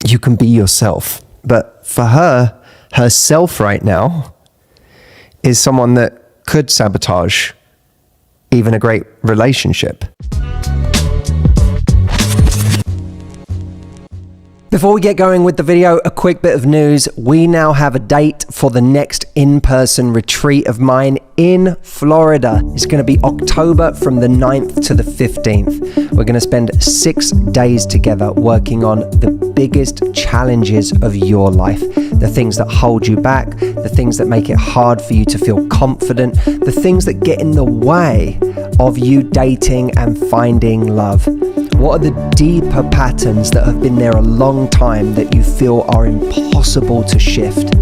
you can be yourself. But for her, herself right now is someone that could sabotage even a great relationship. Before we get going with the video, a quick bit of news. We now have a date for the next in-person retreat of mine in Florida. It's going to be October from the 9th to the 15th. We're going to spend 6 days together working on the biggest challenges of your life. The things that hold you back, the things that make it hard for you to feel confident, the things that get in the way of you dating and finding love. What are the deeper patterns that have been there a long time that you feel are impossible to shift?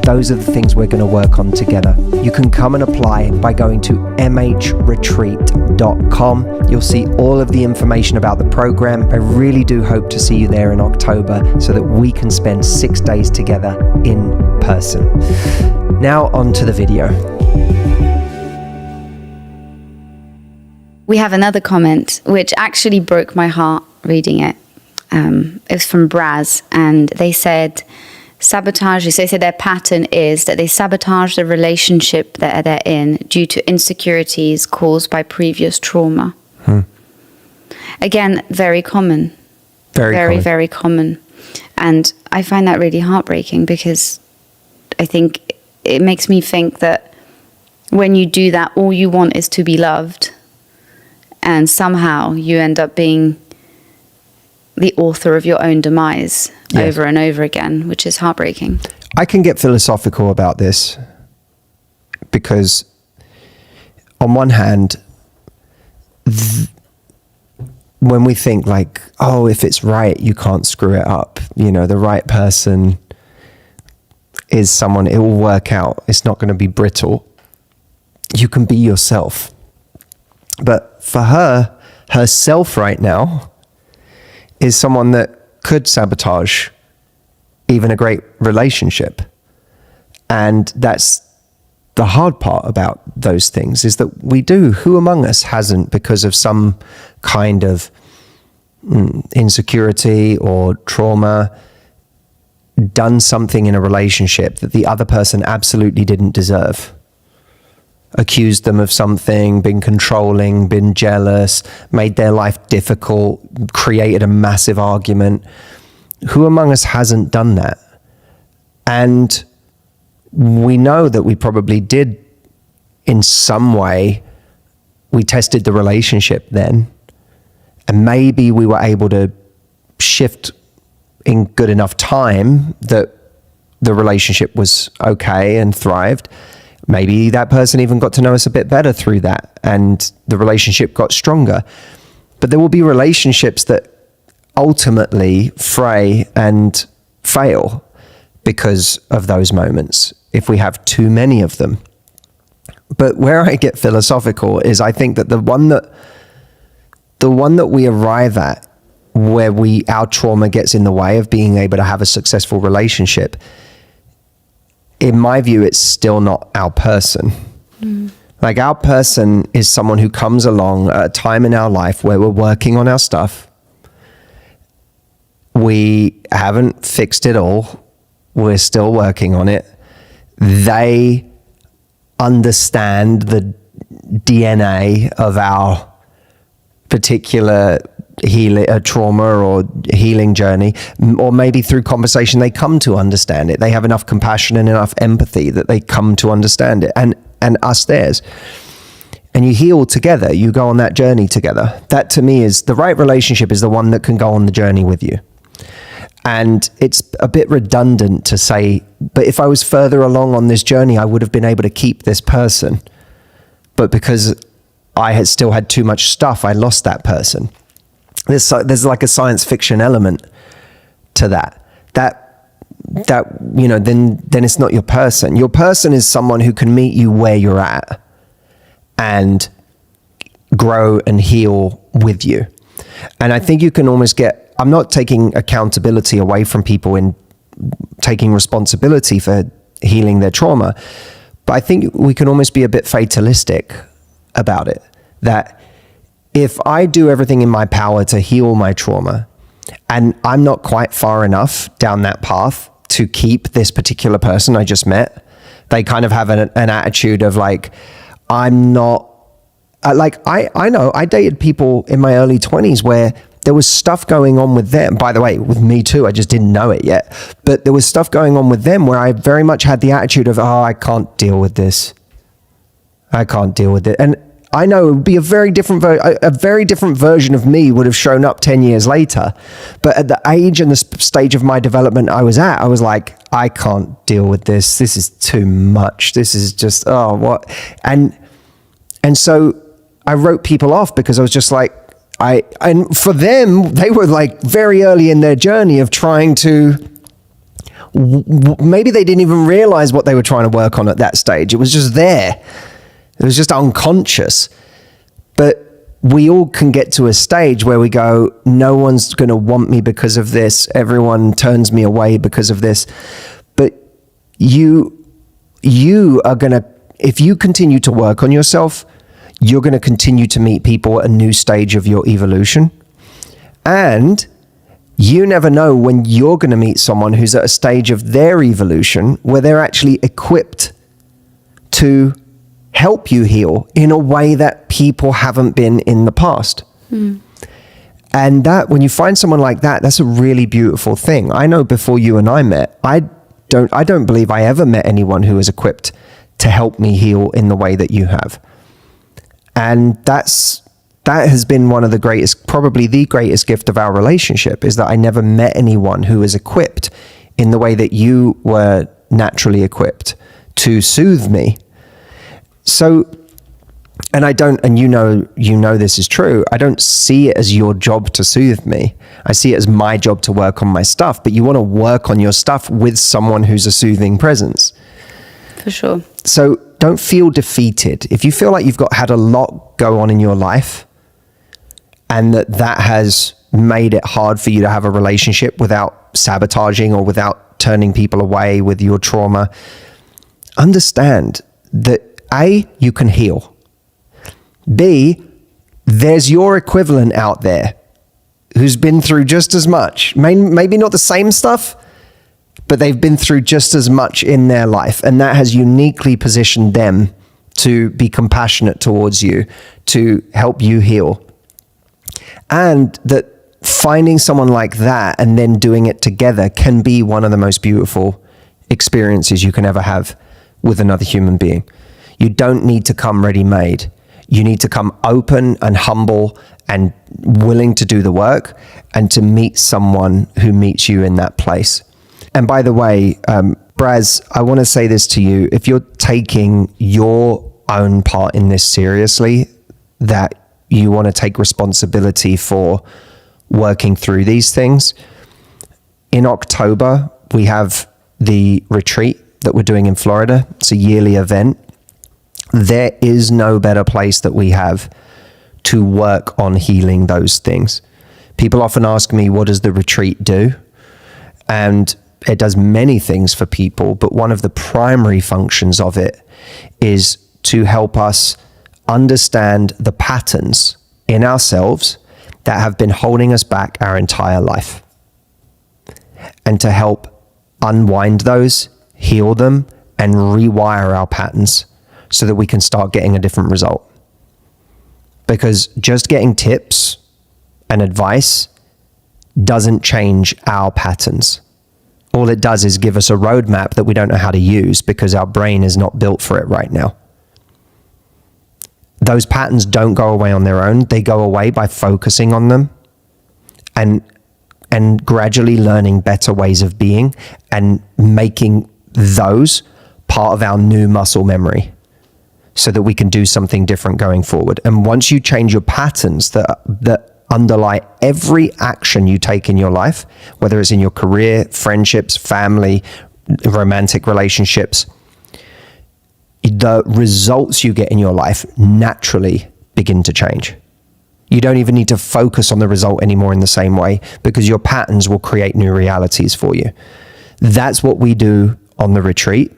Those are the things we're going to work on together. You can come and apply by going to mhretreat.com. You'll see all of the information about the program. I really do hope to see you there in October so that we can spend 6 days together in person. Now on to the video. We have another comment, which actually broke my heart reading it. It was from Braz, and they said, they said their pattern is that they sabotage the relationship that they're in due to insecurities caused by previous trauma. Again, very common. Very common. And I find that really heartbreaking because I think it makes me think that when you do that, all you want is to be loved. And somehow you end up being the author of your own demise over and over again, which is heartbreaking. I can get philosophical about this because on one hand, when we think like, oh, if it's right, you can't screw it up. You know, the right person is someone, it will work out. It's not going to be brittle. You can be yourself. But for her, herself right now is someone that could sabotage even a great relationship. And that's the hard part about those things, is that we do. Who among us hasn't, because of some kind of insecurity or trauma, done something in a relationship that the other person absolutely didn't deserve? Accused them of something, been controlling, been jealous, made their life difficult, created a massive argument. Who among us hasn't done that? And we know that we probably did in some way. We tested the relationship then, and maybe we were able to shift in good enough time that the relationship was okay and thrived. Maybe that person even got to know us a bit better through that, and the relationship got stronger. But there will be relationships that ultimately fray and fail because of those moments, if we have too many of them. But where I get philosophical is I think that the one that we arrive at, where our trauma gets in the way of being able to have a successful relationship, in my view, it's still not our person. Like, our person is someone who comes along at a time in our life where we're working on our stuff. We haven't fixed it all. We're still working on it. They understand the DNA of our particular trauma or healing journey, or maybe through conversation they come to understand it. They have enough compassion and enough empathy that they come to understand it, and us theirs. And you heal together. You go on that journey together. That, to me, is the right relationship, is the one that can go on the journey with you. And it's a bit redundant to say, but if I was further along on this journey, I would have been able to keep this person. But because I had still had too much stuff, I lost that person. There's like a science fiction element to that you know, then it's not your person. Your person is someone who can meet you where you're at and grow and heal with you. And I think you can almost I'm not taking accountability away from people in taking responsibility for healing their trauma, but I think we can almost be a bit fatalistic about it. That if I do everything in my power to heal my trauma, And I'm not quite far enough down that path to keep this particular person I just met. They kind of have an attitude of like, I'm not, I know I dated people in my early 20s where there was stuff going on with them. By the way, with me too, I just didn't know it yet. But there was stuff going on with them where I very much had the attitude of, I can't deal with this. I can't deal with it. And I know it would be a very different version of me would have shown up 10 years later. But at the age and the stage of my development I was at, I was like, I can't deal with this. This is too much. This is just, what? And so I wrote people off because I was just like, and for them, they were like very early in their journey of trying to, maybe they didn't even realize what they were trying to work on at that stage. It was just there. It was just unconscious. But we all can get to a stage where we go, no one's going to want me because of this. Everyone turns me away because of this. But you are going to, if you continue to work on yourself, you're going to continue to meet people at a new stage of your evolution. And you never know when you're going to meet someone who's at a stage of their evolution where they're actually equipped to help you heal in a way that people haven't been in the past. And that, when you find someone like that, that's a really beautiful thing. I know before you and I met, I don't believe I ever met anyone who was equipped to help me heal in the way that you have. And that has been one of the greatest, probably the greatest gift of our relationship, is that I never met anyone who was equipped in the way that you were naturally equipped to soothe me. So, and you know this is true, I don't see it as your job to soothe me. I see it as my job to work on my stuff, but you want to work on your stuff with someone who's a soothing presence. For sure. So don't feel defeated. If you feel like you've had a lot go on in your life and that has made it hard for you to have a relationship without sabotaging or without turning people away with your trauma, understand that A, you can heal. B, there's your equivalent out there who's been through just as much, maybe not the same stuff, but they've been through just as much in their life. And that has uniquely positioned them to be compassionate towards you, to help you heal. And that finding someone like that and then doing it together can be one of the most beautiful experiences you can ever have with another human being. You don't need to come ready-made. You need to come open and humble and willing to do the work and to meet someone who meets you in that place. And by the way, Braz, I want to say this to you. If you're taking your own part in this seriously, that you want to take responsibility for working through these things, in October, we have the retreat that we're doing in Florida. It's a yearly event. There is no better place that we have to work on healing those things. People often ask me, what does the retreat do? And it does many things for people, but one of the primary functions of it is to help us understand the patterns in ourselves that have been holding us back our entire life, and to help unwind those, heal them, and rewire our patterns so that we can start getting a different result. Because just getting tips and advice doesn't change our patterns. All it does is give us a roadmap that we don't know how to use because our brain is not built for it right now. Those patterns don't go away on their own. They go away by focusing on them and gradually learning better ways of being and making those part of our new muscle memory so that we can do something different going forward. And once you change your patterns that underlie every action you take in your life, whether it's in your career, friendships, family, romantic relationships, the results you get in your life naturally begin to change. You don't even need to focus on the result anymore in the same way because your patterns will create new realities for you. That's what we do on the retreat.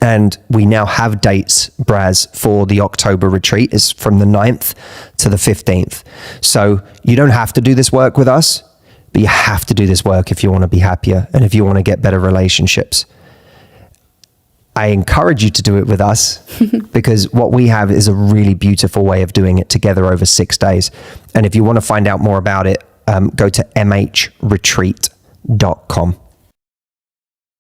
And we now have dates, Braz, for the October retreat. It's from the 9th to the 15th. So you don't have to do this work with us, but you have to do this work if you want to be happier and if you want to get better relationships. I encourage you to do it with us because what we have is a really beautiful way of doing it together over 6 days. And if you want to find out more about it, go to mhretreat.com.